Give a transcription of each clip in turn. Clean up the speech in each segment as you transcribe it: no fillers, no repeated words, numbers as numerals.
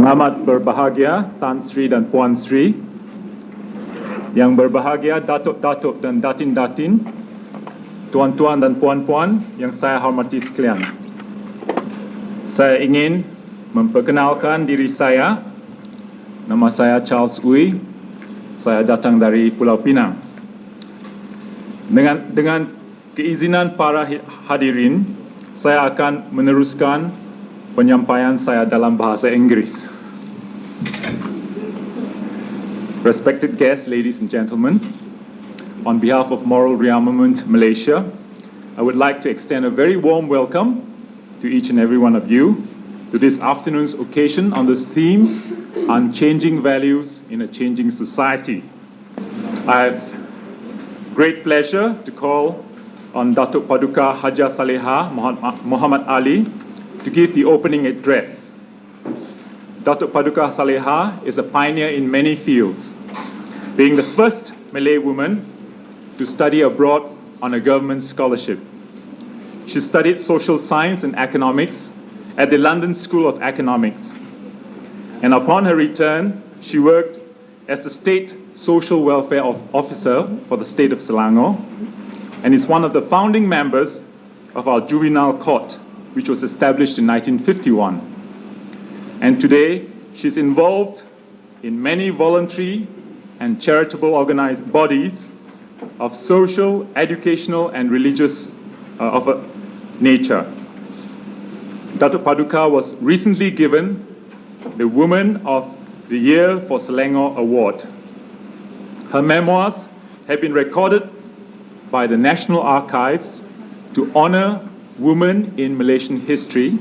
Yang amat berbahagia Tan Sri dan Puan Sri, yang berbahagia Datuk-Datuk dan Datin-Datin, Tuan-Tuan dan Puan-Puan yang saya hormati sekalian. Saya ingin memperkenalkan diri saya. Nama saya Charles Uy. Saya datang dari Pulau Pinang. Dengan keizinan para hadirin, saya akan meneruskan penyampaian saya dalam bahasa Inggris. Respected guests, ladies and gentlemen, on behalf of Moral Re-Armament Malaysia, I would like to extend a very warm welcome to each and every one of you to this afternoon's occasion on this theme, Unchanging Values in a Changing Society. I have great pleasure to call on Datuk Paduka Haja Saleha Muhammad Ali to give the opening address. Datuk Paduka Saleha is a pioneer in many fields, being the first Malay woman to study abroad on a government scholarship. She studied social science and economics at the London School of Economics. And upon her return, she worked as the State Social Welfare Officer for the state of Selangor and is one of the founding members of our juvenile court, which was established in 1951. And today, she's involved in many voluntary and charitable organized bodies of social, educational, and religious nature. Datuk Paduka was recently given the Woman of the Year for Selangor Award. Her memoirs have been recorded by the National Archives to honor women in Malaysian history,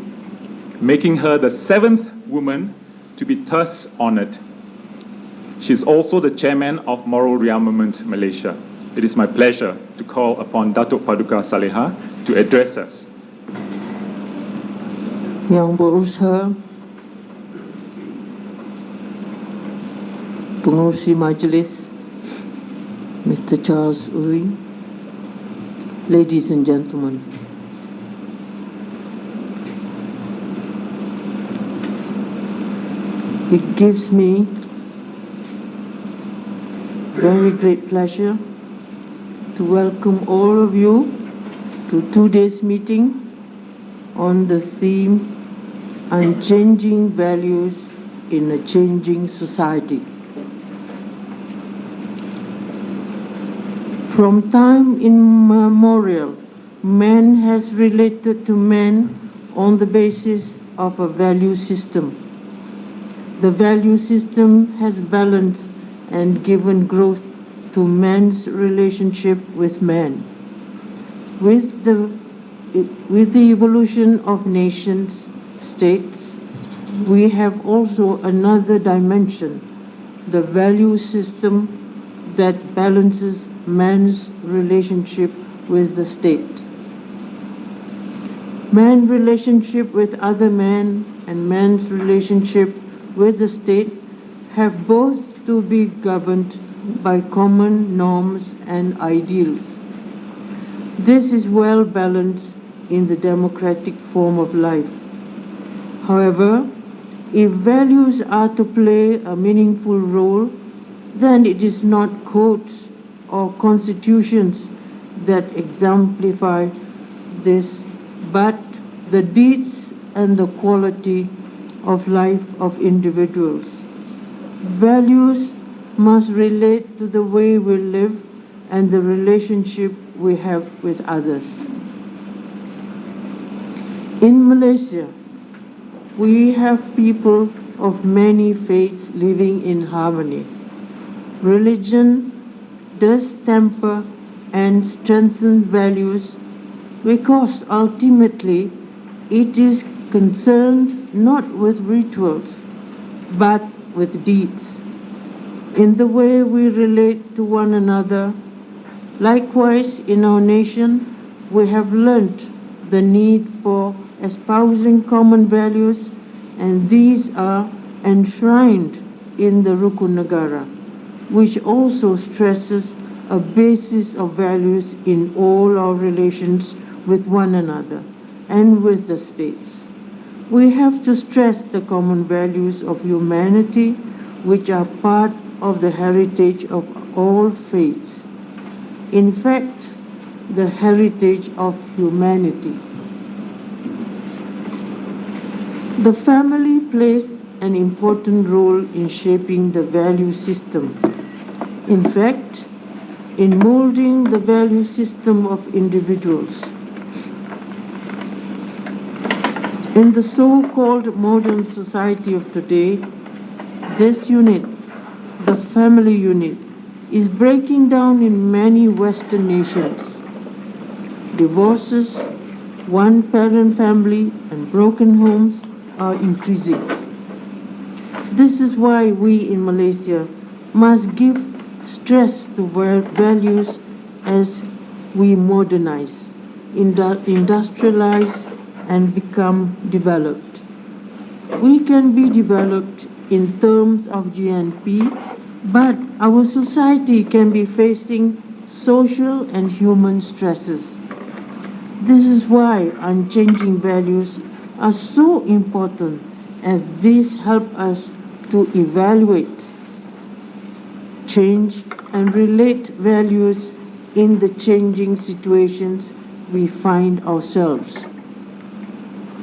making her the 7th woman to be thus honored. She is also the chairman of Moral Re-Armament Malaysia. It is my pleasure to call upon Datuk Paduka Saleha to address us. Yang berusaha, pengurusi majlis, Mr. Charles Uy, ladies and gentlemen. It gives me very great pleasure to welcome all of you to today's meeting on the theme Unchanging Values in a Changing Society. From time immemorial, man has related to man on the basis of a value system. The value system has balanced and given growth to man's relationship with man. With the evolution of nations, states, we have also another dimension, the value system that balances man's relationship with the state. Man's relationship with other men and man's relationship with the state have both to be governed by common norms and ideals. This is well balanced in the democratic form of life. However, if values are to play a meaningful role, then it is not codes or constitutions that exemplify this, but the deeds and the quality of life of individuals. Values must relate to the way we live and the relationship we have with others. In Malaysia, we have people of many faiths living in harmony. Religion does temper and strengthen values because ultimately it is concerned not with rituals, but with deeds. In the way we relate to one another, likewise in our nation, we have learnt the need for espousing common values, and these are enshrined in the Rukun Negara, which also stresses a basis of values in all our relations with one another and with the states. We have to stress the common values of humanity, which are part of the heritage of all faiths. In fact, the heritage of humanity. The family plays an important role in shaping the value system. In fact, in molding the value system of individuals. In the so-called modern society of today, this unit, the family unit, is breaking down in many Western nations. Divorces, one-parent family, and broken homes are increasing. This is why we in Malaysia must give stress to values as we modernize, industrialize, and become developed. We can be developed in terms of GNP, but our society can be facing social and human stresses. This is why unchanging values are so important, as these help us to evaluate, change, and relate values in the changing situations we find ourselves.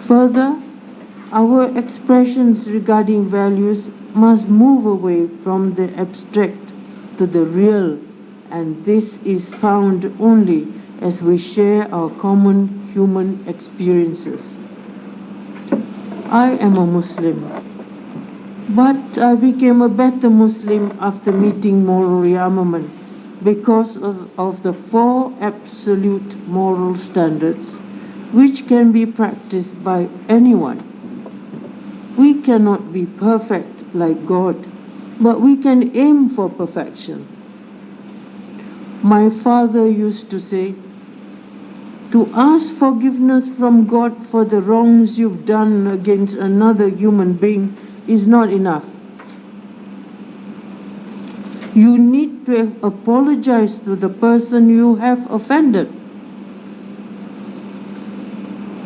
Further, our expressions regarding values must move away from the abstract to the real, and this is found only as we share our common human experiences. I am a Muslim, but I became a better Muslim after meeting moral rearmament because of the 4 absolute moral standards which can be practiced by anyone. We cannot be perfect like God, but we can aim for perfection. My father used to say, to ask forgiveness from God for the wrongs you've done against another human being is not enough. You need to apologize to the person you have offended.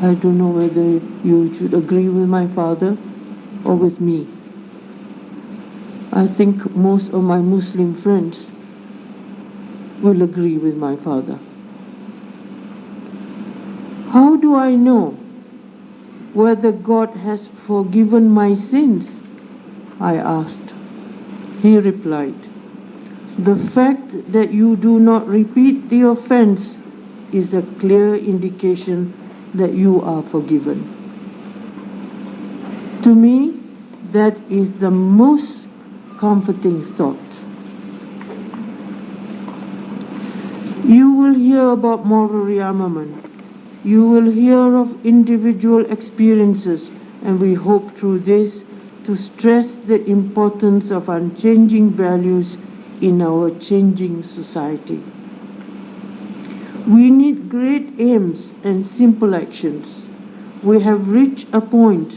I don't know whether you should agree with my father or with me. I think most of my Muslim friends will agree with my father. How do I know whether God has forgiven my sins? I asked. He replied, the fact that you do not repeat the offense is a clear indication that you are forgiven. To me, that is the most comforting thought. You will hear about moral rearmament. You will hear of individual experiences, and we hope through this to stress the importance of unchanging values in our changing society. We need great aims and simple actions. We have reached a point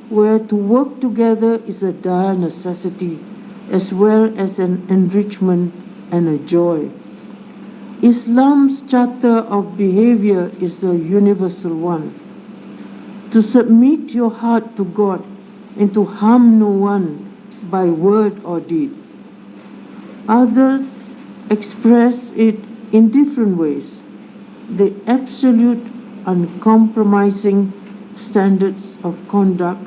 where to work together is a dire necessity, as well as an enrichment and a joy. Islam's charter of behavior is a universal one. To submit your heart to God and to harm no one by word or deed. Others express it in different ways. The absolute, uncompromising standards of conduct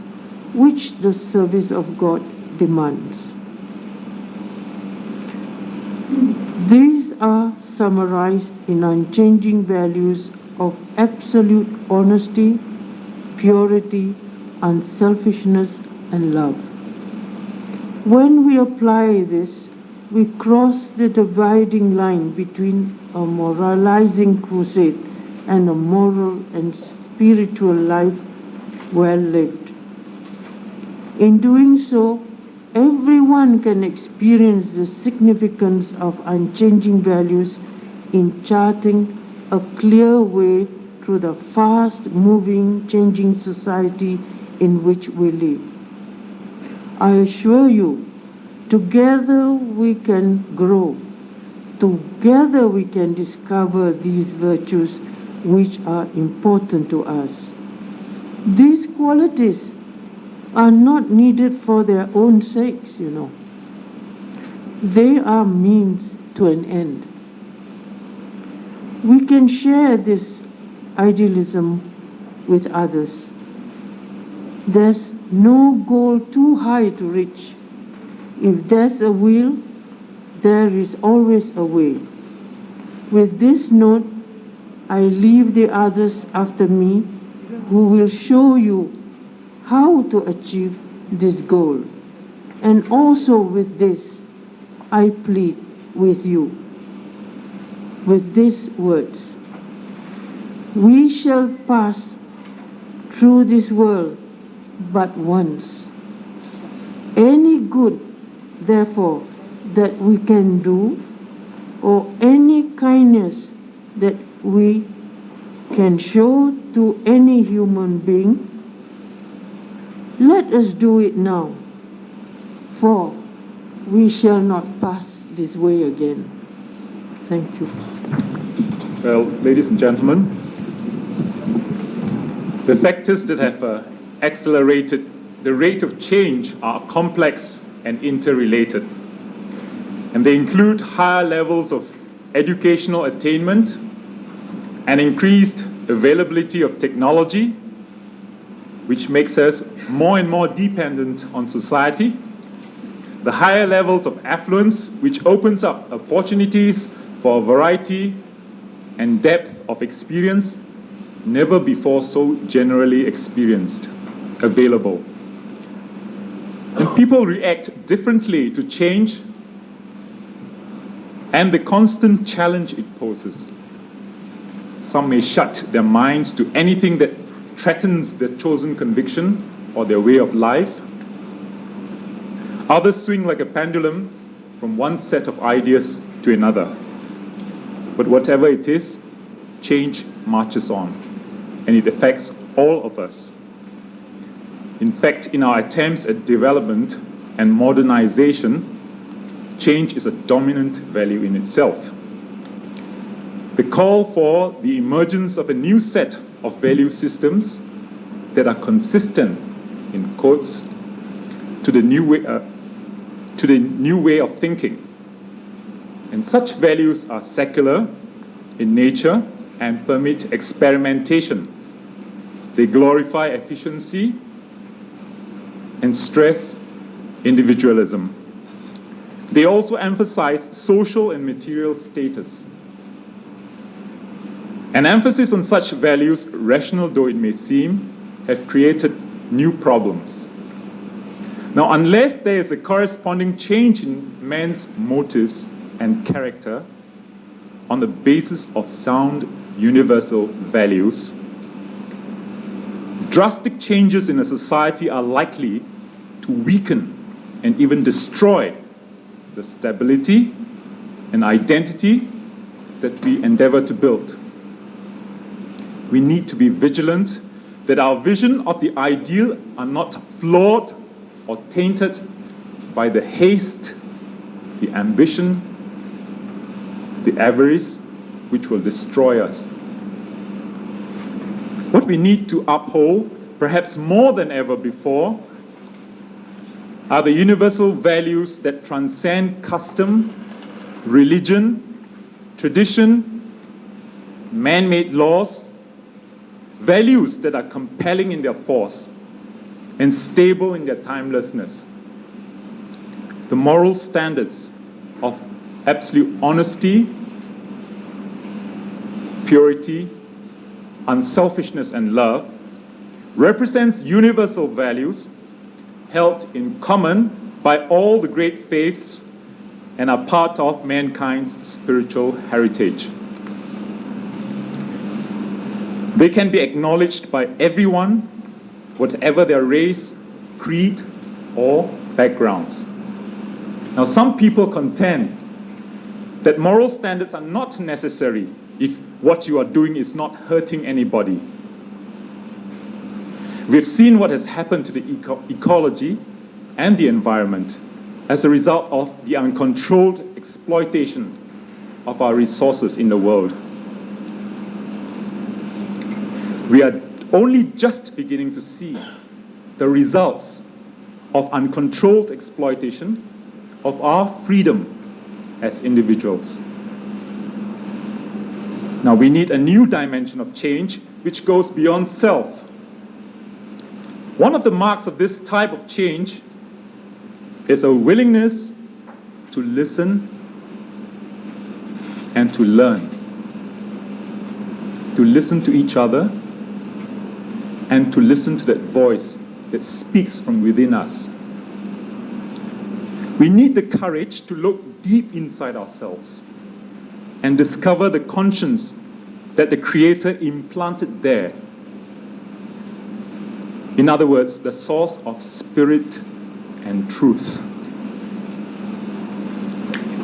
which the service of God demands. These are summarized in unchanging values of absolute honesty, purity, unselfishness, and love. When we apply this, we cross the dividing line between a moralizing crusade and a moral and spiritual life well lived. In doing so, everyone can experience the significance of unchanging values in charting a clear way through the fast-moving, changing society in which we live. I assure you, together we can grow. Together we can discover these virtues which are important to us. These qualities are not needed for their own sakes, you know. They are means to an end. We can share this idealism with others. There's no goal too high to reach. If there's a will, there is always a way. With this note, I leave the others after me who will show you how to achieve this goal. And also with this, I plead with you, with these words. We shall pass through this world but once. Any good, therefore, that we can do, or any kindness that we can show to any human being, let us do it now, for we shall not pass this way again. Thank you. Well, ladies and gentlemen, the factors that have accelerated the rate of change are complex and interrelated. And they include higher levels of educational attainment, an increased availability of technology, which makes us more and more dependent on society, the higher levels of affluence, which opens up opportunities for a variety and depth of experience never before so generally experienced, available. And people react differently to change and the constant challenge it poses. Some may shut their minds to anything that threatens their chosen conviction or their way of life. Others swing like a pendulum from one set of ideas to another. But whatever it is, change marches on, and it affects all of us. In fact, in our attempts at development and modernization, change is a dominant value in itself. The call for the emergence of a new set of value systems that are consistent, in quotes, to the new way of thinking. And such values are secular in nature and permit experimentation. They glorify efficiency and stress individualism. They also emphasize social and material status. An emphasis on such values, rational though it may seem, have created new problems. Now, unless there is a corresponding change in man's motives and character on the basis of sound universal values, drastic changes in a society are likely to weaken and even destroy the stability and identity that we endeavor to build. We need to be vigilant that our vision of the ideal are not flawed or tainted by the haste, the ambition, the avarice, which will destroy us. What we need to uphold, perhaps more than ever before, are the universal values that transcend custom, religion, tradition, man-made laws, values that are compelling in their force and stable in their timelessness. The moral standards of absolute honesty, purity, unselfishness, and love represents universal values held in common by all the great faiths and are part of mankind's spiritual heritage. They can be acknowledged by everyone, whatever their race, creed, or backgrounds. Now, some people contend that moral standards are not necessary if what you are doing is not hurting anybody. We've seen what has happened to the ecology and the environment as a result of the uncontrolled exploitation of our resources in the world. We are only just beginning to see the results of uncontrolled exploitation of our freedom as individuals. Now we need a new dimension of change which goes beyond self. One of the marks of this type of change is a willingness to listen and to learn, to listen to each other and to listen to that voice that speaks from within us. We need the courage to look deep inside ourselves and discover the conscience that the Creator implanted there. In other words, the source of spirit and truth.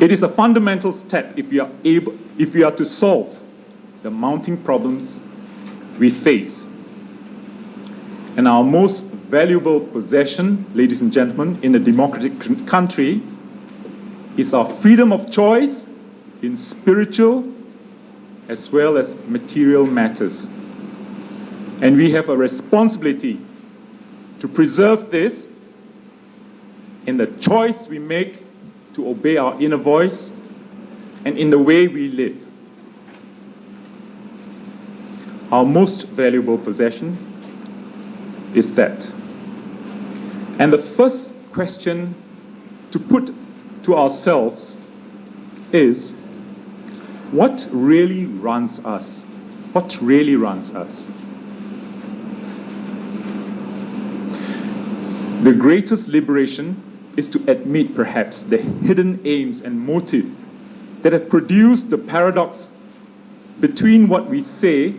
It is a fundamental step if we are to solve the mounting problems we face. And our most valuable possession, ladies and gentlemen, in a democratic country is our freedom of choice in spiritual as well as material matters. And we have a responsibility to preserve this in the choice we make to obey our inner voice and in the way we live. Our most valuable possession is that. And the first question to put to ourselves is, what really runs us? What really runs us? The greatest liberation is to admit perhaps the hidden aims and motive that have produced the paradox between what we say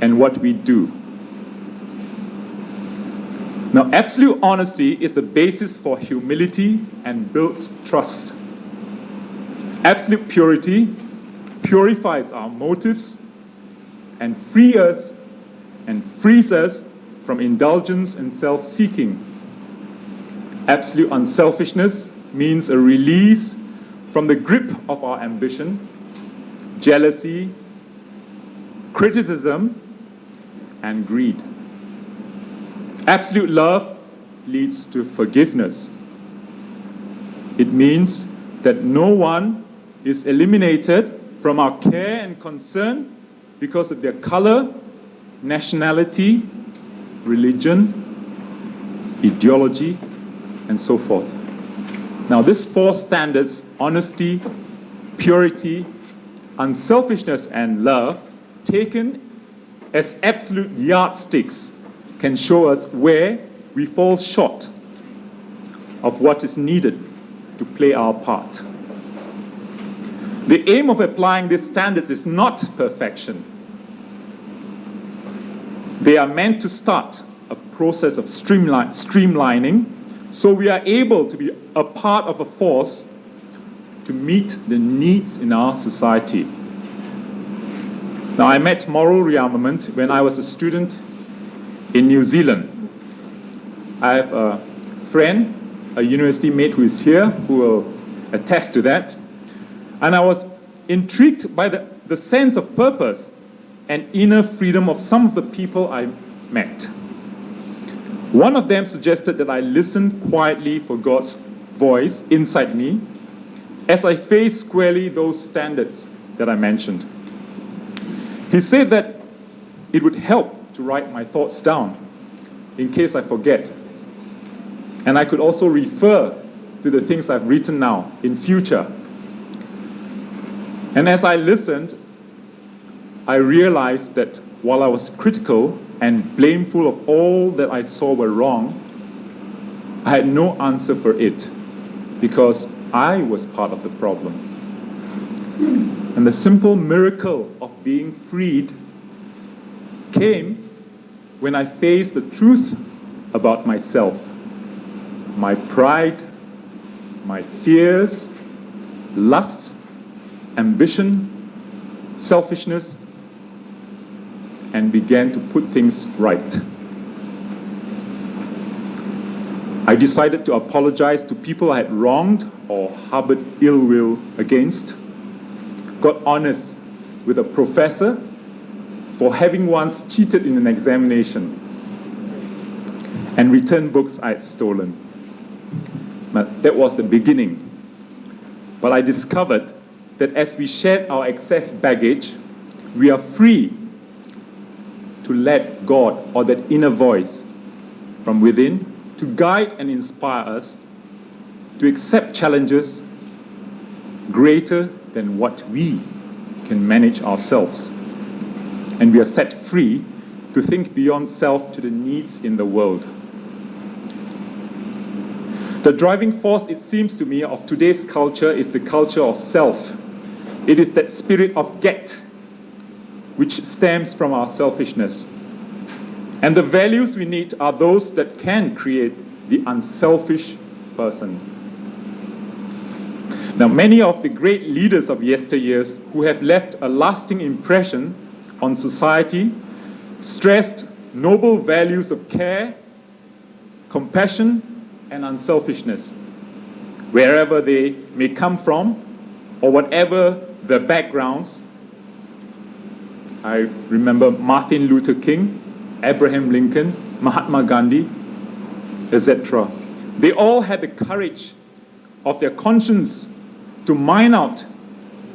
and what we do. Now, absolute honesty is the basis for humility and builds trust. Absolute purity purifies our motives and frees us from indulgence and self-seeking. Absolute unselfishness means a release from the grip of our ambition, jealousy, criticism, and greed. Absolute love leads to forgiveness. It means that no one is eliminated from our care and concern because of their color, nationality, religion, ideology, and so forth. Now, these four standards, honesty, purity, unselfishness, and love, taken as absolute yardsticks, can show us where we fall short of what is needed to play our part. The aim of applying these standards is not perfection. They are meant to start a process of streamlining so we are able to be a part of a force to meet the needs in our society. Now, I met moral rearmament when I was a student in New Zealand. I have a friend, a university mate who is here, who will attest to that. And I was intrigued by the sense of purpose and inner freedom of some of the people I met. One of them suggested that I listen quietly for God's voice inside me as I face squarely those standards that I mentioned. He said that it would help to write my thoughts down in case I forget. And I could also refer to the things I've written now in future. And as I listened, I realized that while I was critical and blameful of all that I saw were wrong, I had no answer for it because I was part of the problem. And the simple miracle of being freed came when I faced the truth about myself, my pride, my fears, lust, ambition, selfishness, and began to put things right. I decided to apologize to people I had wronged or harbored ill will against, got honest with a professor for having once cheated in an examination, and return books I had stolen. But that was the beginning. But I discovered that as we shed our excess baggage, we are free to let God, or that inner voice from within, to guide and inspire us to accept challenges greater than what we can manage ourselves. And we are set free to think beyond self to the needs in the world. The driving force, it seems to me, of today's culture is the culture of self. It is that spirit of get, which stems from our selfishness. And the values we need are those that can create the unselfish person. Now, many of the great leaders of yesteryears who have left a lasting impression on society stressed noble values of care, compassion, and unselfishness, wherever they may come from or whatever their backgrounds. I remember Martin Luther King, Abraham Lincoln, Mahatma Gandhi, etc. They all had the courage of their conscience to mine out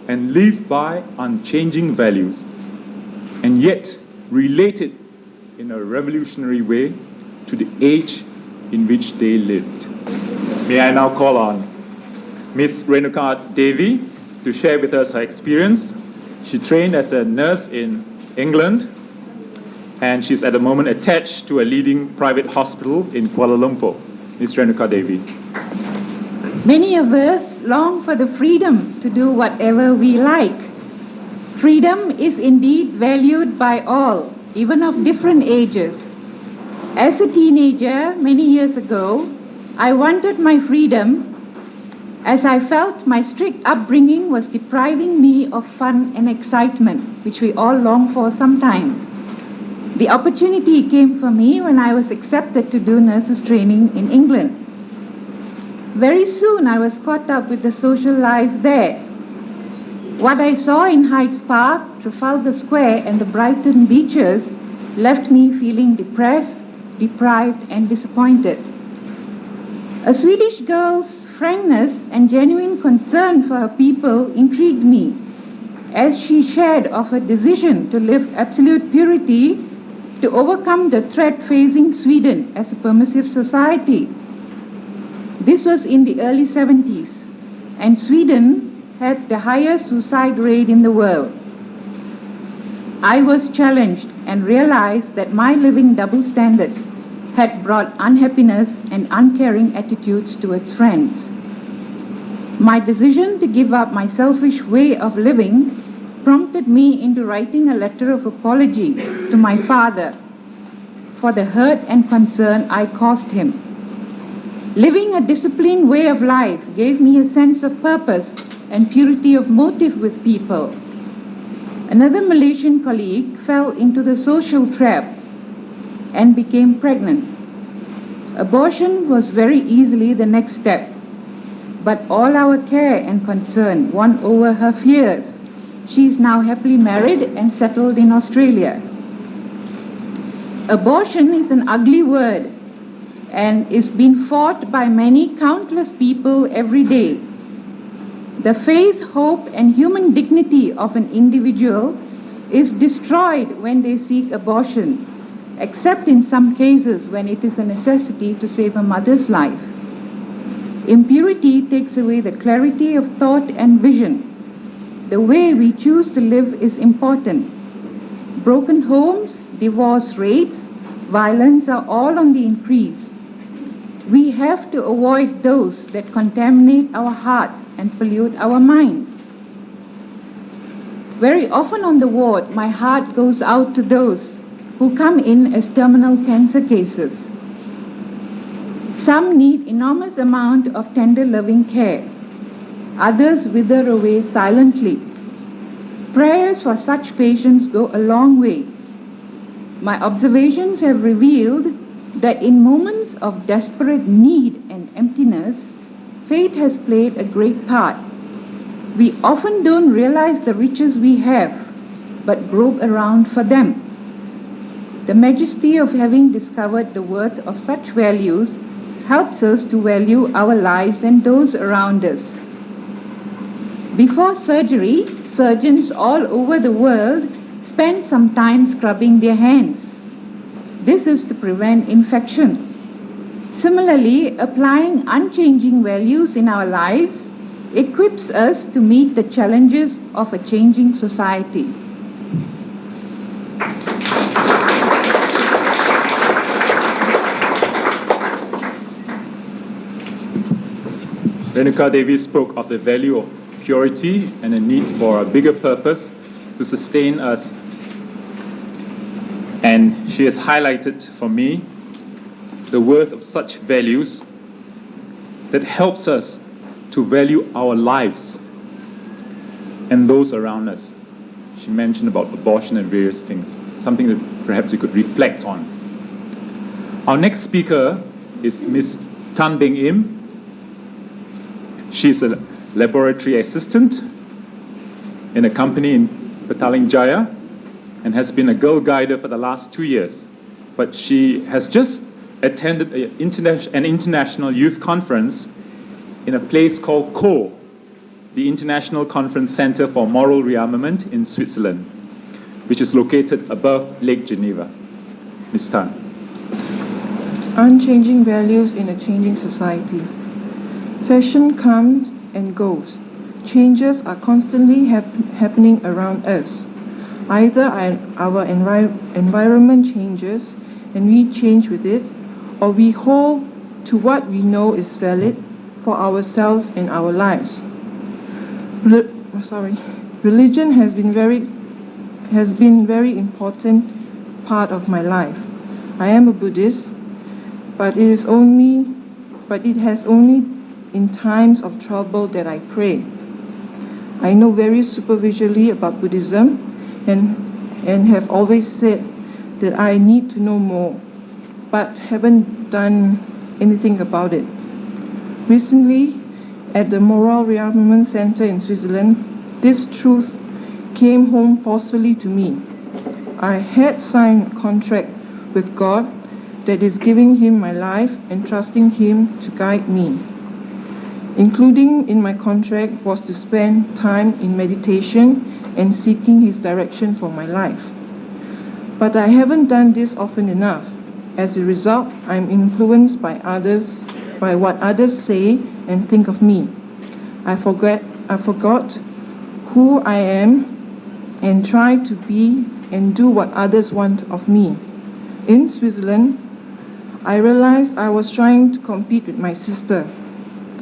and live by unchanging values, and yet relate it in a revolutionary way to the age in which they lived. May I now call on Miss Renuka Devi to share with us her experience. She trained as a nurse in England, and she's at the moment attached to a leading private hospital in Kuala Lumpur. Miss Renuka Devi. Many of us long for the freedom to do whatever we like. Freedom is indeed valued by all, even of different ages. As a teenager, many years ago, I wanted my freedom as I felt my strict upbringing was depriving me of fun and excitement, which we all long for sometimes. The opportunity came for me when I was accepted to do nurses training in England. Very soon I was caught up with the social life there. What I saw in Hyde Park, Trafalgar Square and the Brighton beaches left me feeling depressed, deprived and disappointed. A Swedish girl's frankness and genuine concern for her people intrigued me as she shared of her decision to live absolute purity to overcome the threat facing Sweden as a permissive society. This was in the early 70s, and Sweden had the highest suicide rate in the world. I was challenged and realized that my living double standards had brought unhappiness and uncaring attitudes towards friends. My decision to give up my selfish way of living prompted me into writing a letter of apology to my father for the hurt and concern I caused him. Living a disciplined way of life gave me a sense of purpose and purity of motive with people. Another Malaysian colleague fell into the social trap and became pregnant. Abortion was very easily the next step, but all our care and concern won over her fears. She is now happily married and settled in Australia. Abortion is an ugly word and is being fought by many countless people every day. The faith, hope, and human dignity of an individual is destroyed when they seek abortion, except in some cases when it is a necessity to save a mother's life. Impurity takes away the clarity of thought and vision. The way we choose to live is important. Broken homes, divorce rates, violence are all on the increase. We have to avoid those that contaminate our hearts and pollute our minds. Very often on the ward, my heart goes out to those who come in as terminal cancer cases. Some need enormous amount of tender loving care. Others wither away silently. Prayers for such patients go a long way. My observations have revealed that in moments of desperate need and emptiness, faith has played a great part. We often don't realize the riches we have, but grope around for them. The majesty of having discovered the worth of such values helps us to value our lives and those around us. Before surgery, surgeons all over the world spend some time scrubbing their hands. This is to prevent infection. Similarly, applying unchanging values in our lives equips us to meet the challenges of a changing society. Renuka Devi spoke of the value of purity and a need for a bigger purpose to sustain us. And she has highlighted for me the worth of such values that helps us to value our lives and those around us. She mentioned about abortion and various things, something that perhaps we could reflect on. Our next speaker is Ms. Tan Beng Im. She's a laboratory assistant in a company in Petaling Jaya and has been a Girl Guider for the last 2 years. But she has just attended an international youth conference in a place called CO, the International Conference Center for Moral Rearmament in Switzerland, which is located above Lake Geneva. Ms. Tan. Unchanging values in a changing society. Fashion comes and goes. Changes are constantly happening around us. Either our environment changes and we change with it, or we hold to what we know is valid for ourselves and our lives. Religion has been very important part of my life. I am a Buddhist, but it has only in times of trouble that I pray. I know very superficially about Buddhism and have always said that I need to know more, but haven't done anything about it. Recently, at the Moral Re-Armament Center in Switzerland, this truth came home forcefully to me. I had signed a contract with God that is giving Him my life and trusting Him to guide me. Including in my contract was to spend time in meditation and seeking His direction for my life. But I haven't done this often enough. As a result, I'm influenced by what others say and think of me. I forgot who I am and try to be and do what others want of me. In Switzerland, I realized I was trying to compete with my sister.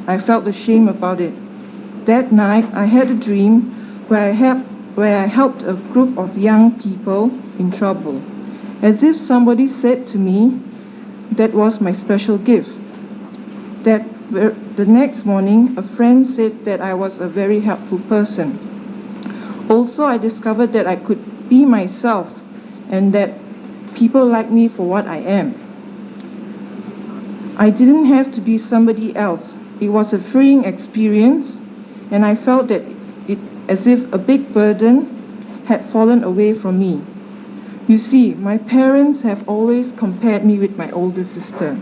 I felt ashamed about it. That night, I had a dream where I helped a group of young people in trouble. As if somebody said to me, that was my special gift. The next morning, a friend said that I was a very helpful person. Also, I discovered that I could be myself and that people like me for what I am. I didn't have to be somebody else. It was a freeing experience, and I felt that it as if a big burden had fallen away from me. You see, my parents have always compared me with my older sister.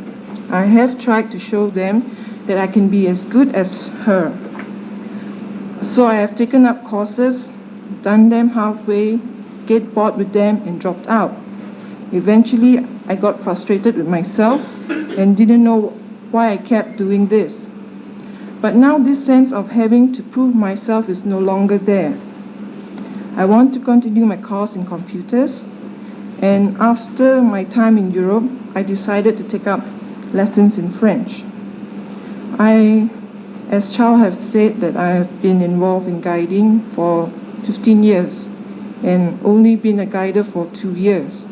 I have tried to show them that I can be as good as her. So I have taken up courses, done them halfway, get bored with them and dropped out. Eventually, I got frustrated with myself and didn't know why I kept doing this. But now this sense of having to prove myself is no longer there. I want to continue my course in computers, and after my time in Europe, I decided to take up lessons in French. As Chow has said, that I have been involved in guiding for 15 years and only been a guider for 2 years.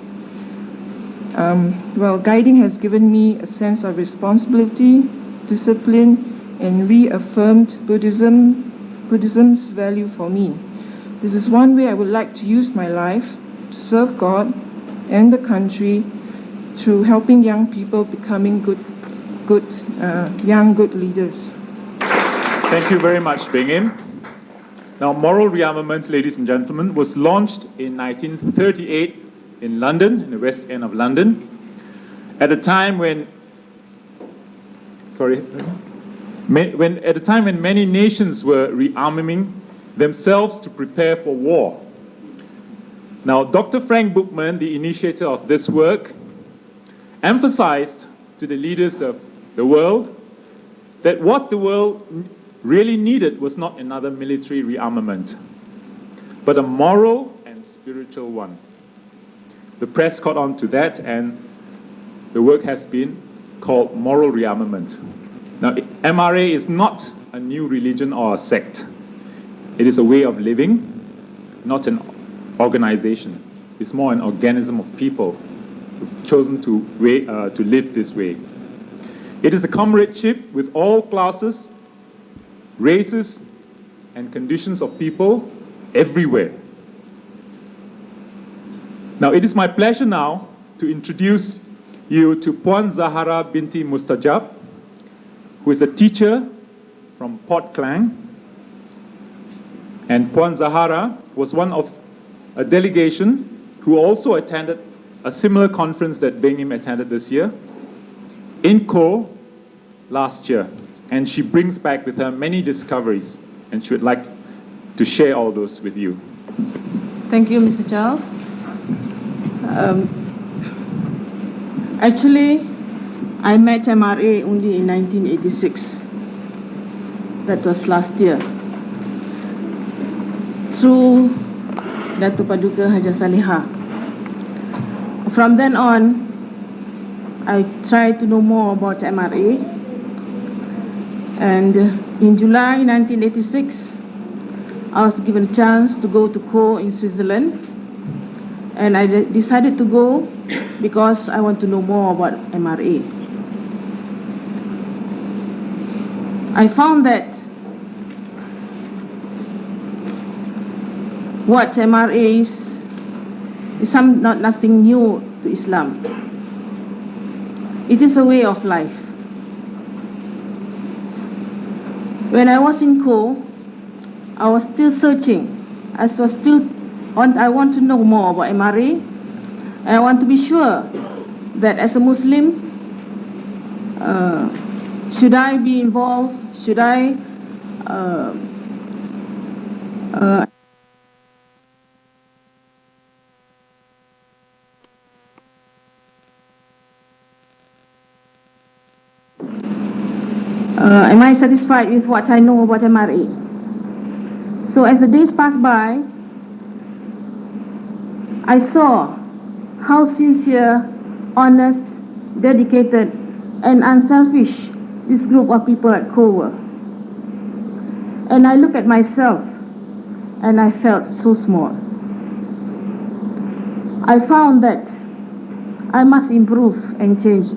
Guiding has given me a sense of responsibility, discipline, and reaffirmed Buddhism's value for me. This is one way I would like to use my life to serve God and the country through helping young people becoming good leaders. Thank you very much, Beng Im. Now, Moral Rearmament, ladies and gentlemen, was launched in 1938 in London, in the West End of London, at a time when many nations were rearming themselves to prepare for war. Now, Dr. Frank Bookman, the initiator of this work, emphasized to the leaders of the world that what the world really needed was not another military rearmament, but a moral and spiritual one. The press caught on to that, and the work has been called moral rearmament. Now, MRA is not a new religion or a sect. It is a way of living, not an organization. It's more an organism of people who've chosen to live this way. It is a comradeship with all classes, races, and conditions of people everywhere. Now, it is my pleasure now to introduce you to Puan Zahara binti Mustajab, who is a teacher from Port Klang. And Puan Zahara was one of a delegation who also attended a similar conference that Bengim attended this year in Ko last year. And she brings back with her many discoveries, and she would like to share all those with you. Thank you, Mr. Charles. Actually, I met MRA only in 1986. That was last year. Through Datuk Paduka Haja Salihah. From then on, I tried to know more about MRA. And in July 1986, I was given a chance to go to Ko in Switzerland. And I decided to go because I want to know more about MRA. I found that what MRA is nothing new to Islam. It is a way of life. When I was in Ko, I was still searching. I want to know more about MRA. And I want to be sure that as a Muslim, should I be involved? Should I am I satisfied with what I know about MRA? So as the days passed by, I saw how sincere, honest, dedicated, and unselfish this group of people at Ko were. And I looked at myself, and I felt so small. I found that I must improve and change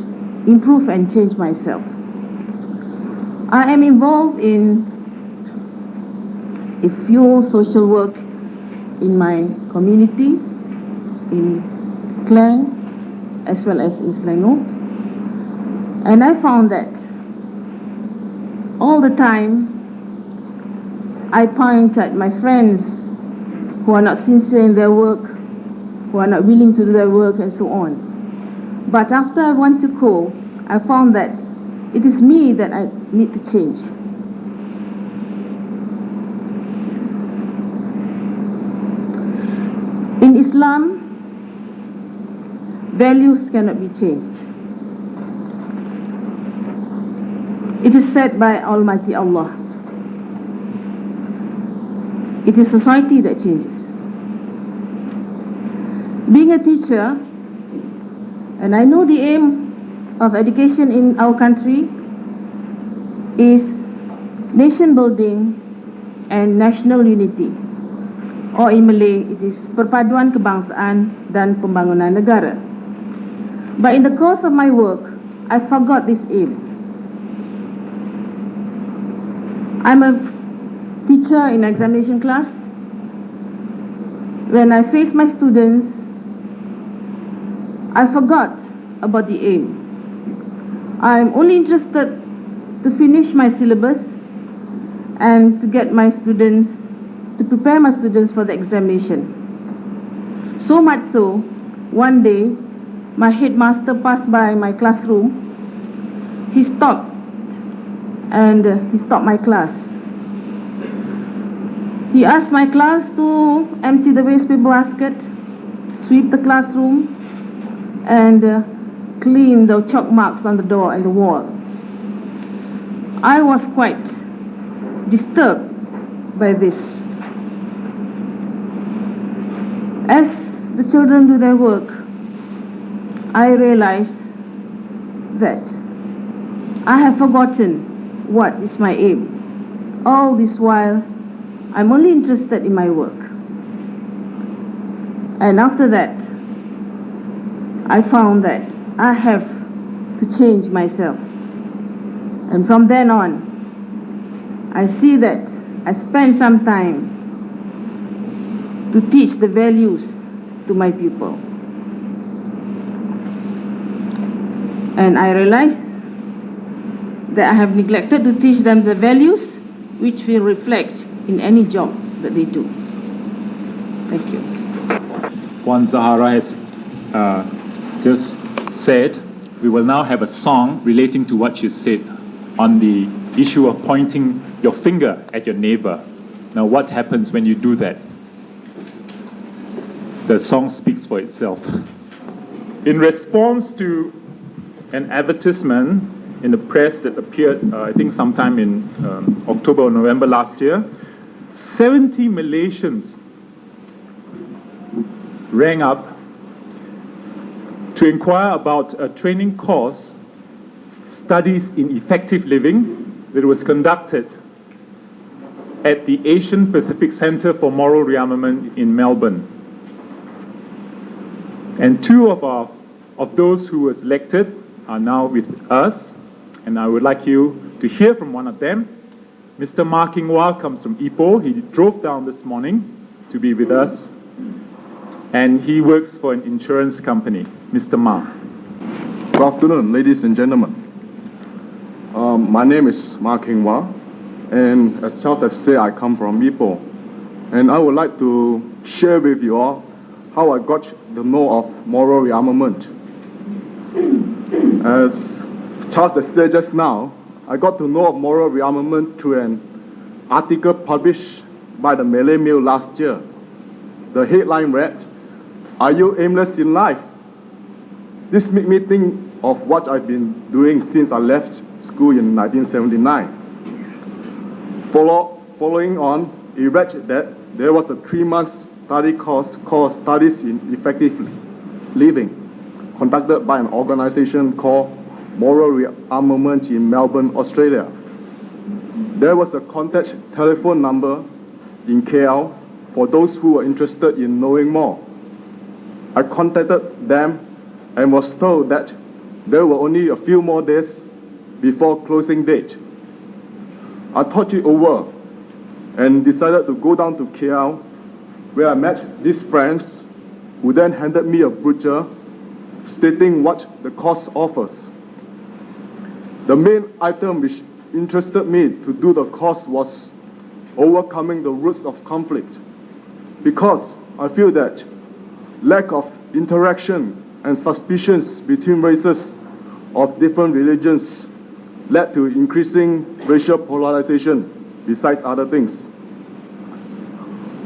myself. I am involved in a few social work in my community, in Klang, as well as in Selangor. And I found that all the time I point at my friends who are not sincere in their work, who are not willing to do their work, and so on. But after I went to Ko, I found that it is me that I need to change. In Islam, values cannot be changed. It is said by Almighty Allah. It is society that changes. Being a teacher, and I know the aim of education in our country is nation building and national unity, or in Malay it is perpaduan kebangsaan dan pembangunan negara. But in the course of my work, I forgot this aim. I'm a teacher in examination class. When I face my students, I forgot about the aim. I'm only interested to finish my syllabus and to get my students, to prepare my students for the examination. So much so one day, my headmaster passed by my classroom. He stopped my class. He asked my class to empty the waste paper basket, sweep the classroom, and clean the chalk marks on the door and the wall. I was quite disturbed by this. As the children do their work, I realized that I have forgotten what is my aim. All this while, I'm only interested in my work. And after that, I found that I have to change myself. And from then on, I see that I spend some time to teach the values to my people. And I realize that I have neglected to teach them the values which will reflect in any job that they do. Thank you. Puan Zahara has just said, we will now have a song relating to what she said on the issue of pointing your finger at your neighbor. Now, what happens when you do that? The song speaks for itself. In response to an advertisement in the press that appeared, I think sometime in October or November last year, 70 Malaysians rang up to inquire about a training course, Studies in Effective Living, that was conducted at the Asian Pacific Centre for Moral Re-Armament in Melbourne. And two of those who were selected are now with us, and I would like you to hear from one of them. Mr. Ma King Wah comes from Ipoh. He drove down this morning to be with us, and he works for an insurance company. Mr. Ma. Good afternoon, ladies and gentlemen. My name is Ma King Wah, and as Charles has said, I come from Ipoh. And I would like to share with you all how I got to know of moral rearmament. As Charles has said just now, I got to know of moral rearmament through an article published by the Malay Mail last year. The headline read, "Are you aimless in life?" This made me think of what I've been doing since I left school in 1979. Following on, he read that there was a 3-month study course called Studies in Effective Living, conducted by an organization called Moral Re-Armament in Melbourne, Australia. There was a contact telephone number in KL for those who were interested in knowing more. I contacted them and was told that there were only a few more days before closing date. I thought it over and decided to go down to KL, where I met these friends who then handed me a brochure stating what the course offers. The main item which interested me to do the course was overcoming the roots of conflict, because I feel that lack of interaction and suspicions between races of different religions led to increasing racial polarization, besides other things.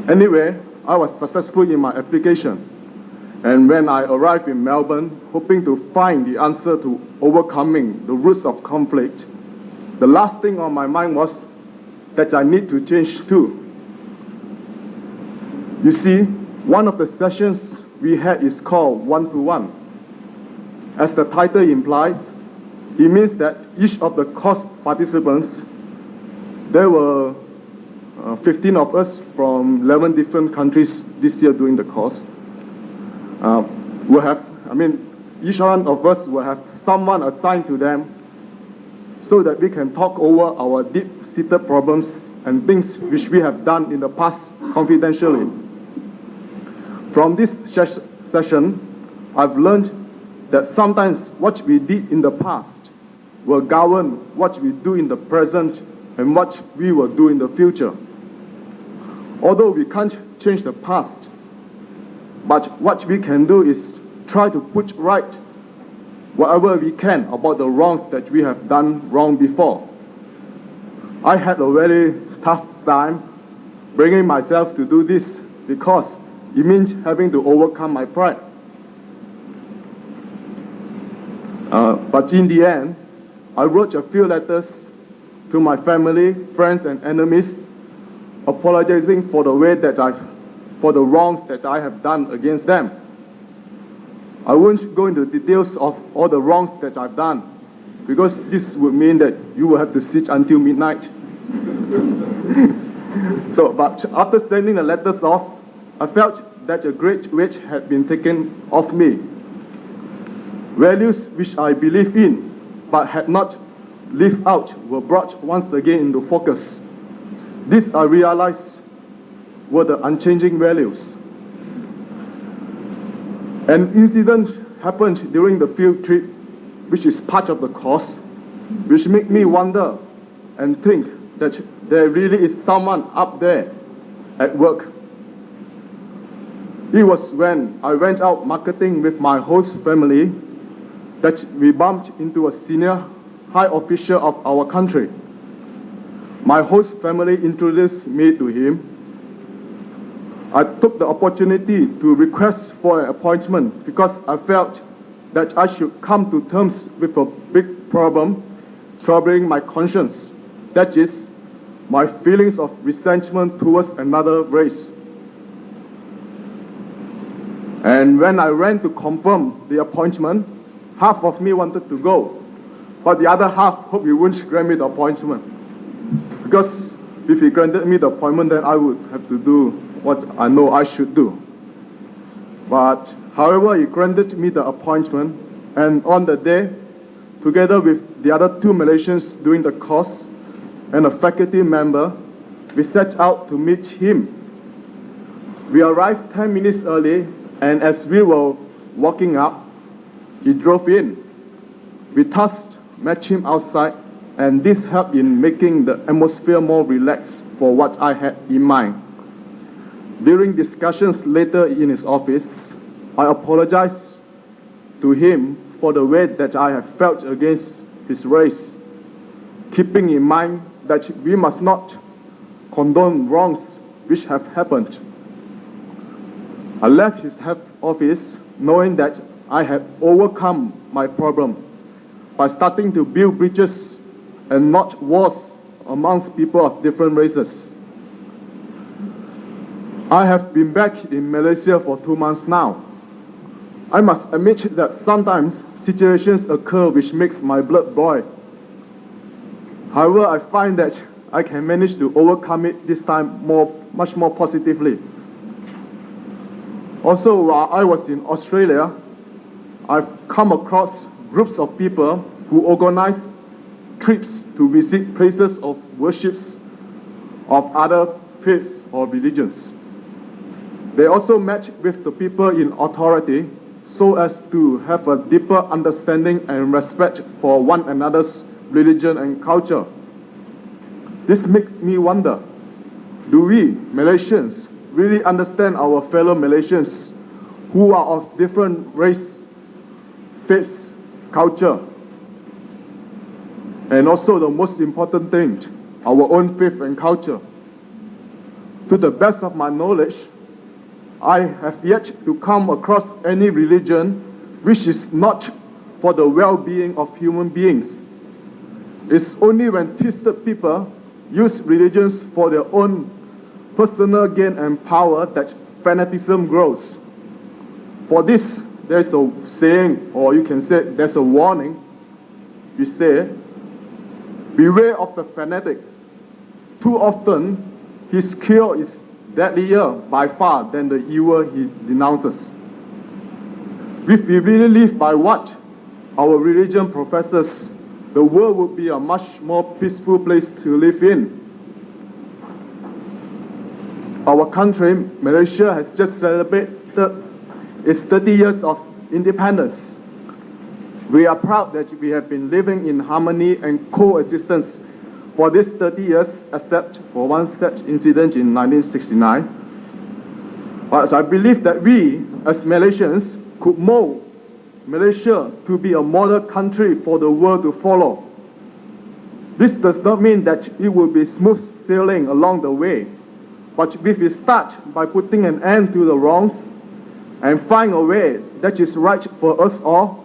Anyway, I was successful in my application, and when I arrived in Melbourne, hoping to find the answer to overcoming the roots of conflict, the last thing on my mind was that I need to change too. You see, one of the sessions we had is called one-to-one. As the title implies, it means that each of the course participants, there were 15 of us from 11 different countries this year doing the course. Each one of us will have someone assigned to them so that we can talk over our deep-seated problems and things which we have done in the past confidentially. From this session, I've learned that sometimes what we did in the past will govern what we do in the present and what we will do in the future. Although we can't change the past, but what we can do is try to put right whatever we can about the wrongs that we have done wrong before. I had a very tough time bringing myself to do this because it means having to overcome my pride. But in the end, I wrote a few letters to my family, friends, and enemies, apologizing for the wrongs that I have done against them. I won't go into details of all the wrongs that I've done, because this would mean that you will have to sit until midnight. But after sending the letters off, I felt that a great weight had been taken off me. Values which I believe in, but had not lived out, were brought once again into focus. This I realized were the unchanging values. An incident happened during the field trip, which is part of the course, which made me wonder and think that there really is someone up there at work. It was when I went out marketing with my host family that we bumped into a senior high official of our country. My host family introduced me to him. I took the opportunity to request for an appointment because I felt that I should come to terms with a big problem troubling my conscience. That is, my feelings of resentment towards another race. And when I went to confirm the appointment, half of me wanted to go, but the other half hoped he wouldn't grant me the appointment. Because if he granted me the appointment, then I would have to do what I know I should do. But however, he granted me the appointment, and on the day, together with the other 2 Malaysians doing the course and a faculty member, we set out to meet him. We arrived 10 minutes early, and as we were walking up, he drove in. We thus met him outside, and this helped in making the atmosphere more relaxed for what I had in mind. During discussions later in his office, I apologized to him for the way that I have felt against his race, keeping in mind that we must not condone wrongs which have happened. I left his head office knowing that I had overcome my problem by starting to build bridges and not walls amongst people of different races. I have been back in Malaysia for 2 months now. I must admit that sometimes situations occur which makes my blood boil. However, I find that I can manage to overcome it this time much more positively. Also, while I was in Australia, I've come across groups of people who organize trips to visit places of worship of other faiths or religions. They also met with the people in authority so as to have a deeper understanding and respect for one another's religion and culture. This makes me wonder, do we, Malaysians, really understand our fellow Malaysians who are of different race, faiths, culture? And also the most important thing, our own faith and culture. To the best of my knowledge, I have yet to come across any religion which is not for the well-being of human beings. It's only when twisted people use religions for their own personal gain and power that fanaticism grows. For this, there's a saying, or you can say there's a warning. We say, beware of the fanatic. Too often, his cure is deadlier by far than the evil he denounces. If we really live by what our religion professes, the world would be a much more peaceful place to live in. Our country, Malaysia, has just celebrated its 30 years of independence. We are proud that we have been living in harmony and coexistence for these 30 years, except for one such incident in 1969. But I believe that we, as Malaysians, could mold Malaysia to be a model country for the world to follow. This does not mean that it will be smooth sailing along the way, but if we start by putting an end to the wrongs and find a way that is right for us all,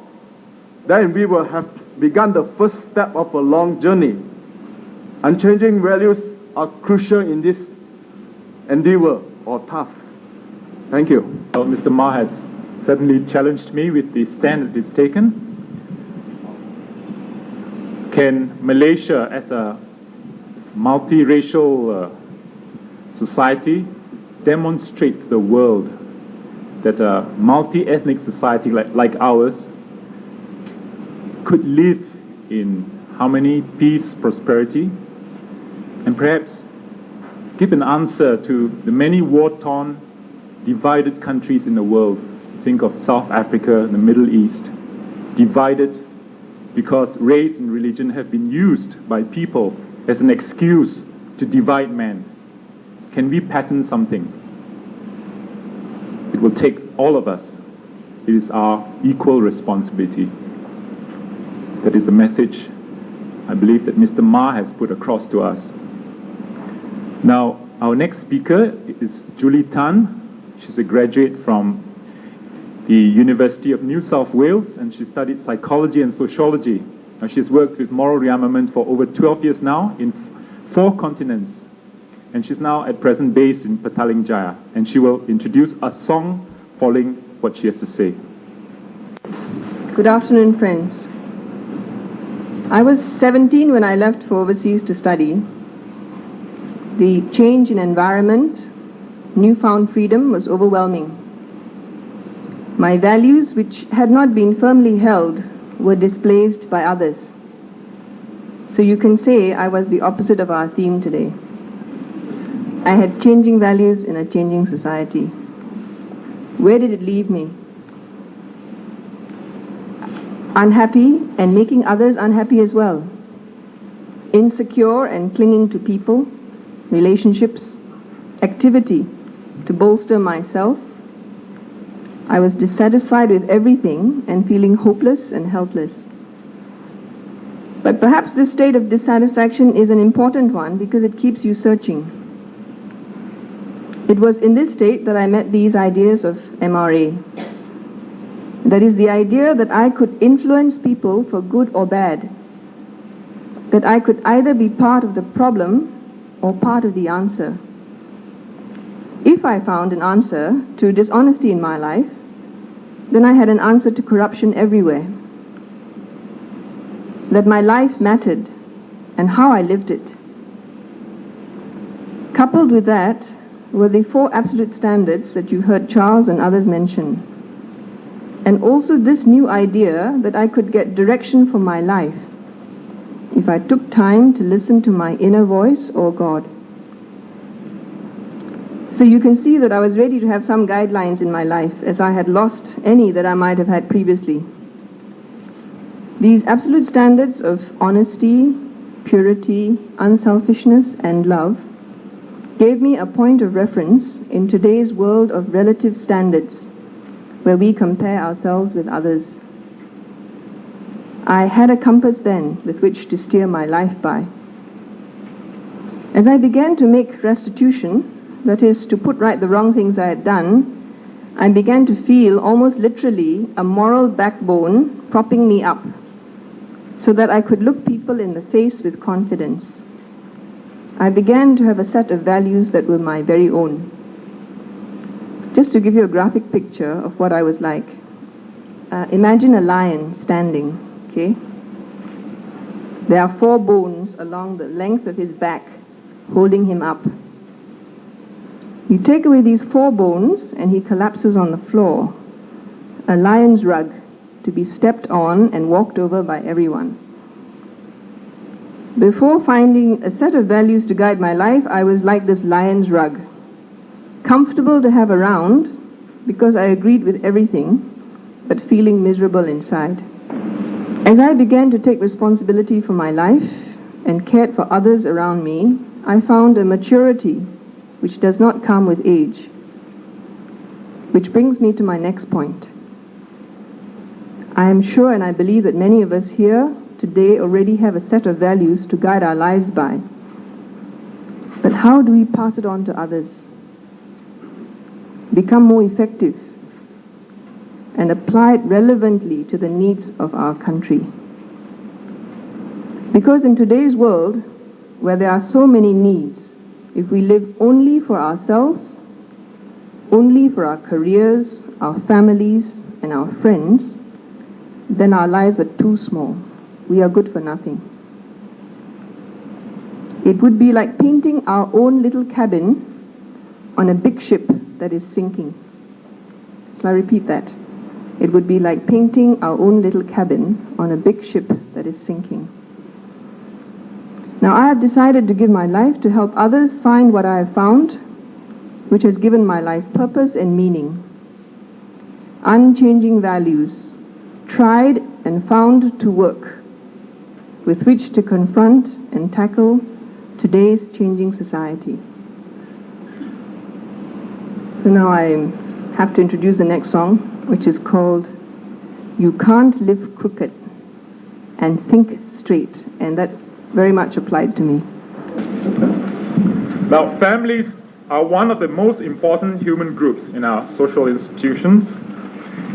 then we will have begun the first step of a long journey. Unchanging values are crucial in this endeavor or task. Thank you. Well, Mr. Ma has certainly challenged me with the stand that is taken. Can Malaysia, as a multiracial society, demonstrate to the world that a multi-ethnic society like ours could live in harmony, peace, prosperity, and perhaps give an answer to the many war-torn, divided countries in the world? Think of South Africa, the Middle East, divided because race and religion have been used by people as an excuse to divide man. Can we pattern something? It will take all of us. It is our equal responsibility. That is the message I believe that Mr. Ma has put across to us. Now, our next speaker is Julie Tan. She's a graduate from the University of New South Wales, and she studied psychology and sociology. Now, she's worked with Moral Re-Armament for over 12 years now in 4 continents, and she's now at present based in Petaling Jaya, and she will introduce a song following what she has to say. Good afternoon, friends. I was 17 when I left for overseas to study. The change in environment, newfound freedom was overwhelming. My values, which had not been firmly held, were displaced by others. So you can say I was the opposite of our theme today. I had changing values in a changing society. Where did it leave me? Unhappy and making others unhappy as well. Insecure and clinging to people, relationships, activity to bolster myself. I was dissatisfied with everything and feeling hopeless and helpless. But perhaps this state of dissatisfaction is an important one because it keeps you searching. It was in this state that I met these ideas of MRA. That is, the idea that I could influence people for good or bad. That I could either be part of the problem or part of the answer. If I found an answer to dishonesty in my life, then I had an answer to corruption everywhere. That my life mattered and how I lived it. Coupled with that were the 4 absolute standards that you heard Charles and others mention. And also this new idea that I could get direction for my life if I took time to listen to my inner voice or God. So you can see that I was ready to have some guidelines in my life, as I had lost any that I might have had previously. These absolute standards of honesty, purity, unselfishness, and love gave me a point of reference in today's world of relative standards, where we compare ourselves with others. I had a compass then with which to steer my life by. As I began to make restitution, that is, to put right the wrong things I had done, I began to feel almost literally a moral backbone propping me up so that I could look people in the face with confidence. I began to have a set of values that were my very own. Just to give you a graphic picture of what I was like, imagine a lion standing, okay? There are 4 bones along the length of his back holding him up. You take away these 4 bones and he collapses on the floor, a lion's rug to be stepped on and walked over by everyone. Before finding a set of values to guide my life, I was like this lion's rug, comfortable to have around because I agreed with everything, but feeling miserable inside. As I began to take responsibility for my life and cared for others around me, I found a maturity which does not come with age. Which brings me to my next point. I am sure and I believe that many of us here today already have a set of values to guide our lives by. But how do we pass it on to others? Become more effective and apply it relevantly to the needs of our country. Because in today's world, where there are so many needs, if we live only for ourselves, only for our careers, our families, and our friends, then our lives are too small. We are good for nothing. It would be like painting our own little cabin on a big ship that is sinking. Shall I repeat that? It would be like painting our own little cabin on a big ship that is sinking. Now, I have decided to give my life to help others find what I have found, which has given my life purpose and meaning. Unchanging values, tried and found to work, with which to confront and tackle today's changing society. So now I have to introduce the next song, which is called You Can't Live Crooked and Think Straight, and that very much applied to me. Now, families are one of the most important human groups in our social institutions.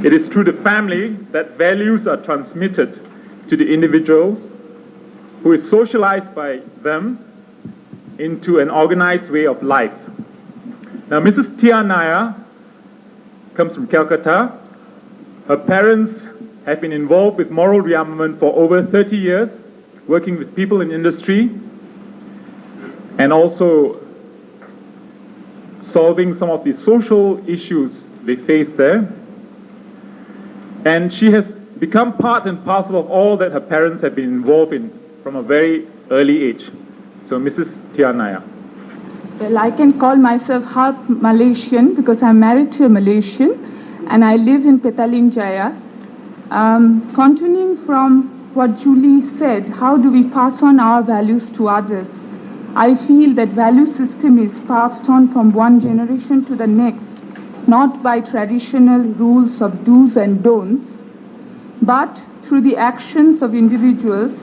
It is through the family that values are transmitted to the individuals, who is socialized by them into an organized way of life. Now, Mrs. Tia Naya comes from Calcutta. Her parents have been involved with moral rearmament for over 30 years, working with people in industry and also solving some of the social issues they face there. And she has become part and parcel of all that her parents have been involved in from a very early age. So Mrs. Tia Naya. Well, I can call myself half Malaysian because I'm married to a Malaysian and I live in Petaling Jaya. Continuing from what Julie said, how do we pass on our values to others? I feel that value system is passed on from one generation to the next, not by traditional rules of do's and don'ts, but through the actions of individuals,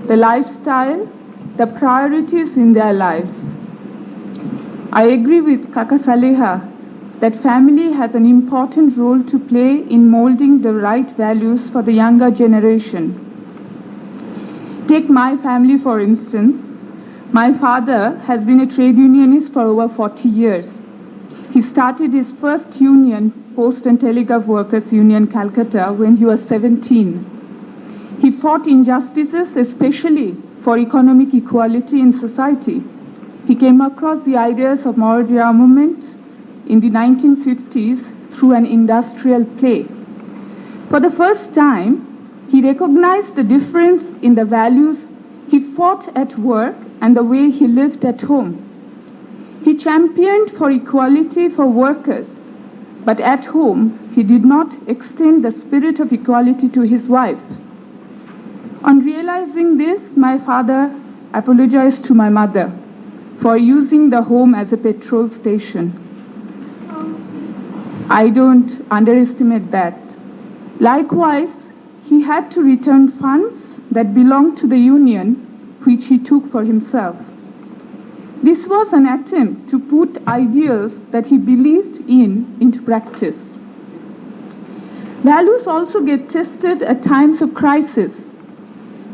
the lifestyle, the priorities in their lives. I agree with Kaka Saleha that family has an important role to play in molding the right values for the younger generation. Take my family, for instance. My father has been a trade unionist for over 40 years. He started his first union, Post and Telegraph Workers Union, Calcutta, when he was 17. He fought injustices, especially for economic equality in society. He came across the ideas of moral rearmament in the 1950s through an industrial play. For the first time, he recognized the difference in the values he fought at work and the way he lived at home. He championed for equality for workers, but at home he did not extend the spirit of equality to his wife. On realizing this, my father apologized to my mother for using the home as a petrol station. I don't underestimate that. Likewise, he had to return funds that belonged to the union, which he took for himself. This was an attempt to put ideals that he believed in into practice. Values also get tested at times of crisis.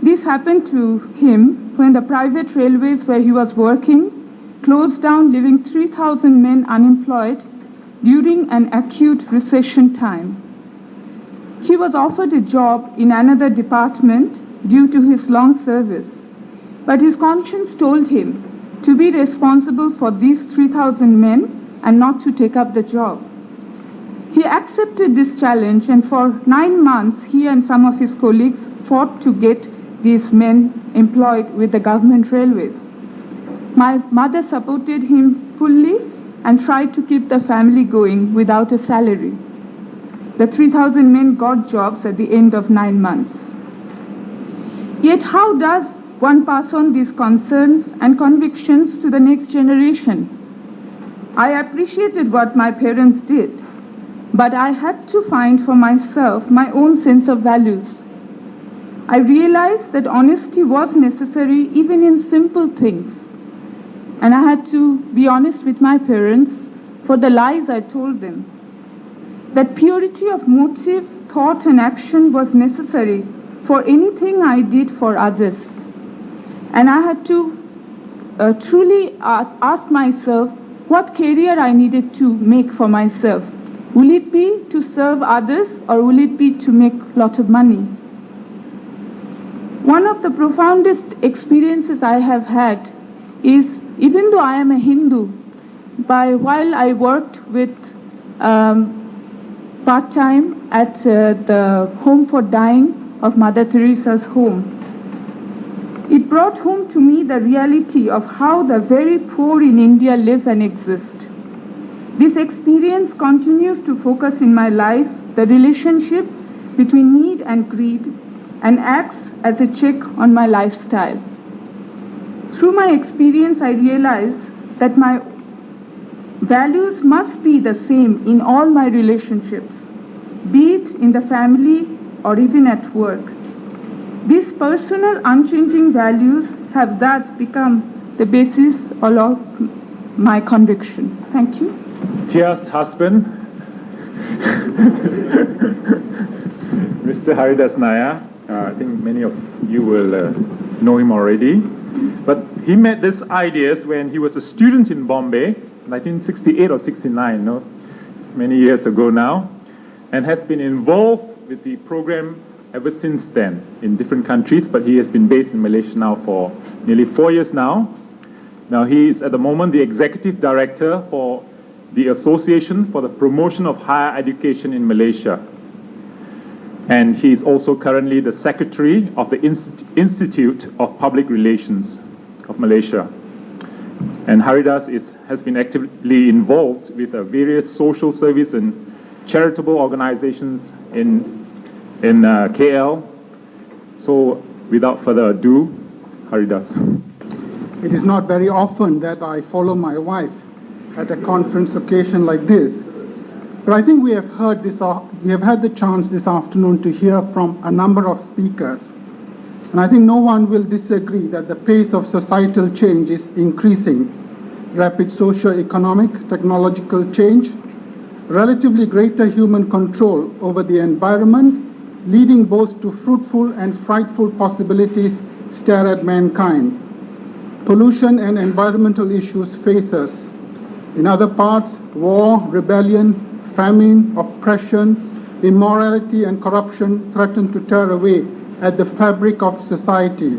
This happened to him when the private railways where he was working closed down, leaving 3,000 men unemployed during an acute recession time. He was offered a job in another department due to his long service, but his conscience told him to be responsible for these 3,000 men and not to take up the job. He accepted this challenge, and for 9 months he and some of his colleagues fought to get these men employed with the government railways. My mother supported him fully and tried to keep the family going without a salary. The 3,000 men got jobs at the end of 9 months. Yet how does one pass on these concerns and convictions to the next generation? I appreciated what my parents did. but I had to find for myself my own sense of values. I realized that honesty was necessary even in simple things. And I had to be honest with my parents for the lies I told them. That purity of motive, thought and action was necessary for anything I did for others. And I had to truly ask myself what career I needed to make for myself. Will it be to serve others or will it be to make a lot of money? One of the profoundest experiences I have had is, even though I am a Hindu, while I worked with part-time at the home for dying of Mother Teresa's home, it brought home to me the reality of how the very poor in India live and exist. This experience continues to focus in my life the relationship between need and greed and acts as a check on my lifestyle. Through my experience, I realize that my values must be the same in all my relationships, be it in the family or even at work. These personal unchanging values have thus become the basis of my conviction. Thank you. Tia's husband, Mr. Haridas Nair, I think many of you will know him already, but he met these ideas when he was a student in Bombay, 1968 or 69, no? It's many years ago now, and has been involved with the program ever since then in different countries, but he has been based in Malaysia now for nearly 4 years now. Now he is at the moment the executive director for the Association for the Promotion of Higher Education in Malaysia. And he is also currently the secretary of the Institute of Public Relations of Malaysia. And Haridas has been actively involved with various social service and charitable organizations in KL. So without further ado, Haridas. It is not very often that I follow my wife at a conference occasion like this, but I think we have had the chance this afternoon to hear from a number of speakers, and I think no one will disagree that the pace of societal change is increasing. Rapid socio-economic, technological change, relatively greater human control over the environment, leading both to fruitful and frightful possibilities stare at mankind. Pollution and environmental issues face us. In other parts, war, rebellion, famine, oppression, immorality and corruption threaten to tear away at the fabric of society.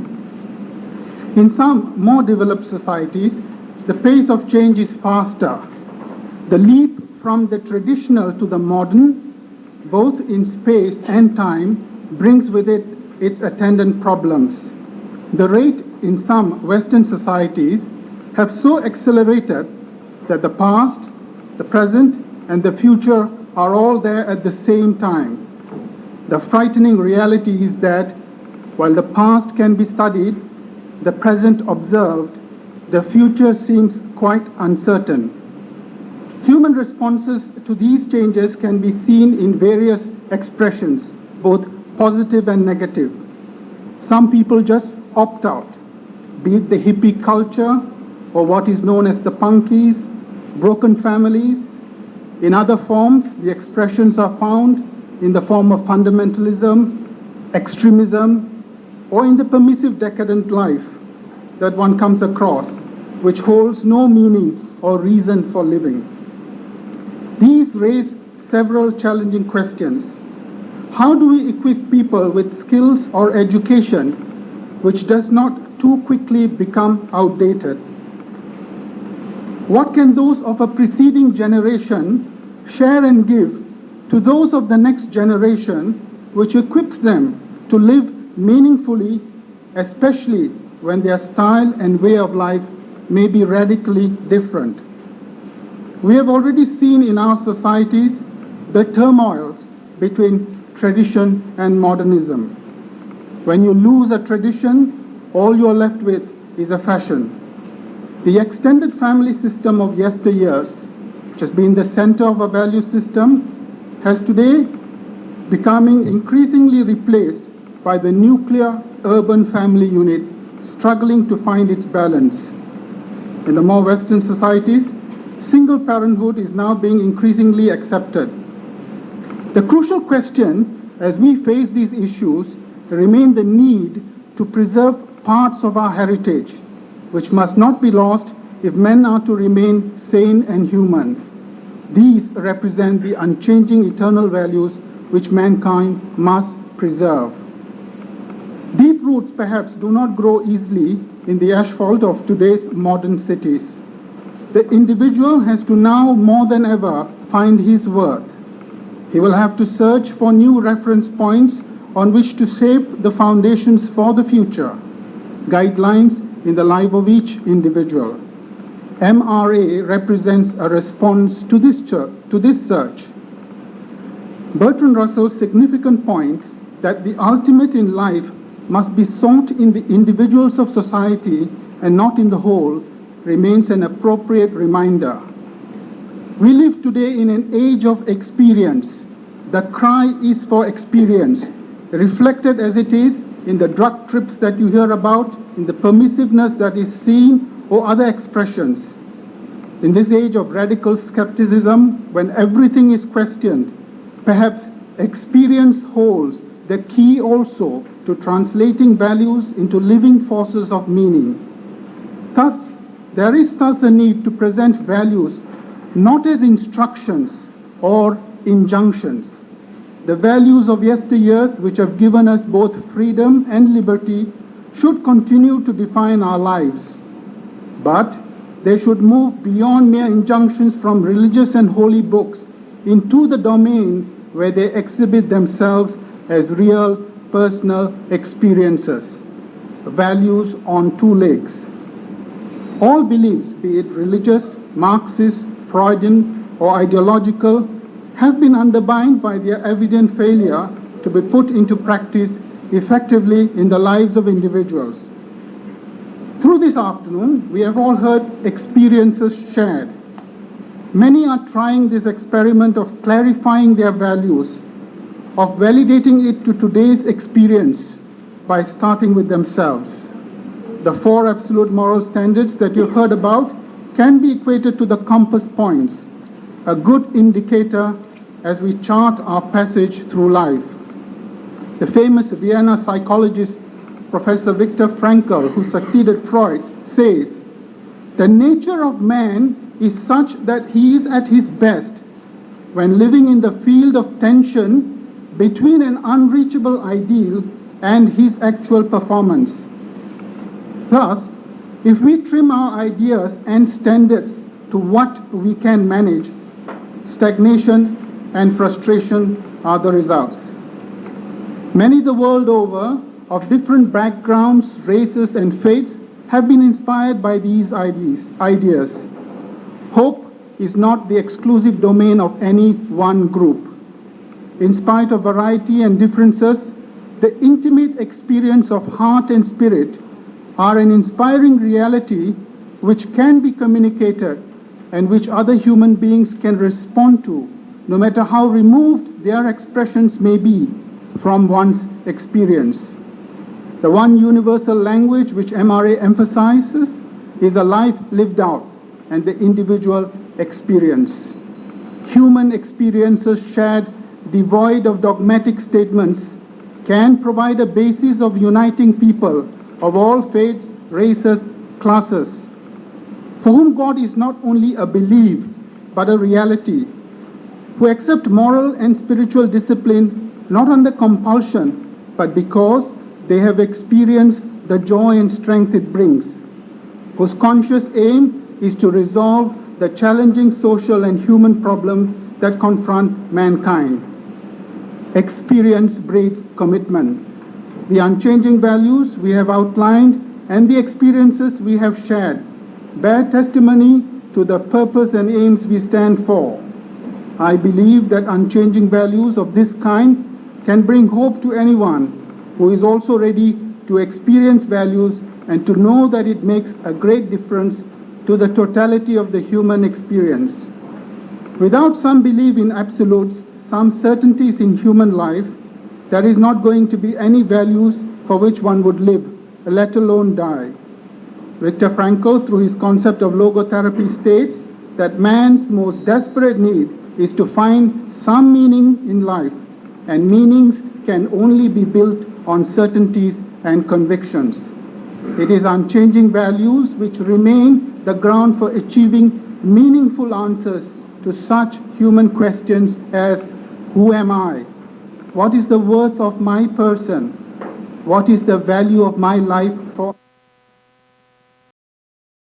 In some more developed societies, the pace of change is faster. The leap from the traditional to the modern, both in space and time, brings with it its attendant problems. The rate in some Western societies have so accelerated that the past, the present, and the future are all there at the same time. The frightening reality is that while the past can be studied, the present observed, the future seems quite uncertain. Human responses to these changes can be seen in various expressions, both positive and negative. Some people just opt out, be it the hippie culture or what is known as the punkies, broken families. In other forms, the expressions are found in the form of fundamentalism, extremism, or in the permissive decadent life that one comes across, which holds no meaning or reason for living. These raise several challenging questions. How do we equip people with skills or education which does not too quickly become outdated? What can those of a preceding generation share and give to those of the next generation, which equips them to live meaningfully, especially when their style and way of life may be radically different? We have already seen in our societies the turmoils between tradition and modernism. When you lose a tradition, all you're left with is a fashion. The extended family system of yesteryears, which has been the center of a value system, has today becoming increasingly replaced by the nuclear urban family unit struggling to find its balance. In the more Western societies, single parenthood is now being increasingly accepted. The crucial question as we face these issues remains the need to preserve parts of our heritage, which must not be lost if men are to remain sane and human. These represent the unchanging eternal values which mankind must preserve. Deep roots perhaps do not grow easily in the asphalt of today's modern cities. The individual has to now more than ever find his worth. He will have to search for new reference points on which to shape the foundations for the future, guidelines in the life of each individual. MRA represents a response to this search. Bertrand Russell's significant point that the ultimate in life must be sought in the individuals of society and not in the whole remains an appropriate reminder. We live today in an age of experience. The cry is for experience, reflected as it is in the drug trips that you hear about, in the permissiveness that is seen, or other expressions. In this age of radical skepticism, when everything is questioned, perhaps experience holds the key also to translating values into living forces of meaning. Thus, there is thus a need to present values not as instructions or injunctions. The values of yesteryears, which have given us both freedom and liberty, should continue to define our lives. But they should move beyond mere injunctions from religious and holy books into the domain where they exhibit themselves as real personal experiences, values on two legs. All beliefs, be it religious, Marxist, Freudian, or ideological, have been undermined by their evident failure to be put into practice effectively in the lives of individuals. Through this afternoon, we have all heard experiences shared. Many are trying this experiment of clarifying their values, of validating it to today's experience by starting with themselves. The 4 absolute moral standards that you've heard about can be equated to the compass points, a good indicator as we chart our passage through life. The famous Vienna psychologist Professor Viktor Frankl, who succeeded Freud, says, "The nature of man is such that he is at his best when living in the field of tension between an unreachable ideal and his actual performance. Thus, if we trim our ideas and standards to what we can manage, stagnation and frustration are the results." Many the world over, of different backgrounds, races, and faiths, have been inspired by these ideas. Hope is not the exclusive domain of any one group. In spite of variety and differences, the intimate experience of heart and spirit are an inspiring reality which can be communicated and which other human beings can respond to, no matter how removed their expressions may be from one's experience. The one universal language which MRA emphasizes is a life lived out and the individual experience. Human experiences shared, devoid of dogmatic statements, can provide a basis of uniting people of all faiths, races, classes, for whom God is not only a belief but a reality, who accept moral and spiritual discipline not under compulsion but because they have experienced the joy and strength it brings, whose conscious aim is to resolve the challenging social and human problems that confront mankind. Experience breeds commitment. The unchanging values we have outlined and the experiences we have shared bear testimony to the purpose and aims we stand for. I believe that unchanging values of this kind can bring hope to anyone who is also ready to experience values and to know that it makes a great difference to the totality of the human experience. Without some belief in absolutes, some certainties in human life, there is not going to be any values for which one would live, let alone die. Viktor Frankl, through his concept of logotherapy, states that man's most desperate need is to find some meaning in life, and meanings can only be built on certainties and convictions. It is unchanging values which remain the ground for achieving meaningful answers to such human questions as, who am I? What is the worth of my person? What is the value of my life for